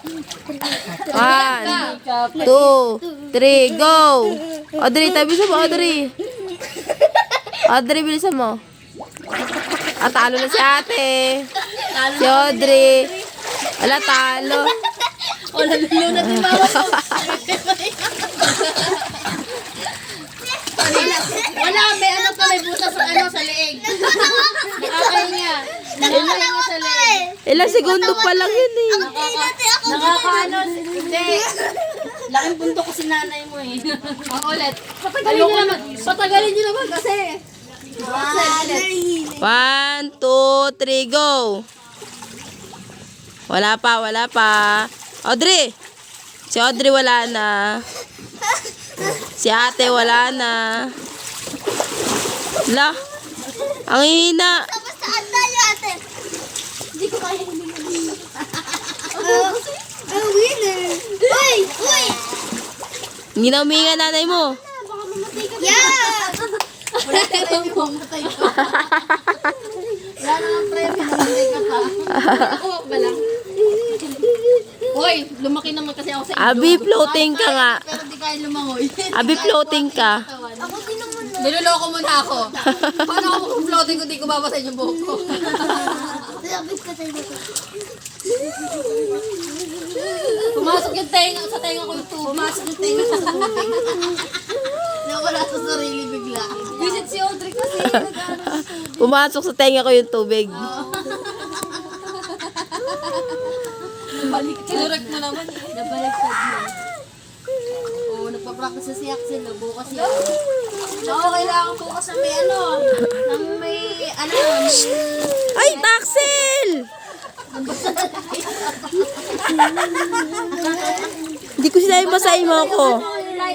1, 2, 3, go! Audrey, tabisan mo, Audrey. Audrey, bilisan mo. Talo na si ate. Si Audrey. Wala, talo. Wala, lalo din mama ko. Wala, may ano pa, may butas sa ano, sa leeg. Nakakahinga. Nakakahinga sa leeg. Ilang segundo pa lang yun eh. Nakakaano, hindi. Laking punto ko si nanay mo eh. Ulit. Patagalin nyo naman kasi. 1, 2, 3, go! Wala pa, wala pa. Audrey! Si Audrey wala na. Si ate wala na. La, ang hina. Basta tayo ate. Hindi ko kaya hindi. Winner. Uy! Uy! Hindi na uminga nanay mo. Baka mamatay ka. Yeah! Wala ka lang pumatay ko. Wala namang premyo, namatay ka pa. Ako ba lang? Hoy, lumaki naman kasi ako sa inyo. Abi, floating ka nga. Pero di kaya lumangoy. Abi, floating ka. Ako din naman. Niloloko mo na ako. Paano ako mag-floating kung di ko babasahin yung buhok ko? Labis ka tayo dito. Pumasok yung tenga, sa tenga ko yung tubo. Pumasok yung tenga sa tubig. Nawala sa sarili bigla. Visit si Audrey kasi. Pumasok sa tenga ko yung tubig. Balik. Sinurek mo naman. Nabaliktad mo. Oo, nagpa-practice na si Axel. Bukas yan. Oo, kailangan bukas na may ano. Nang may ano. Ay, Taxel! Hindi ko sinabi masahin mo ako.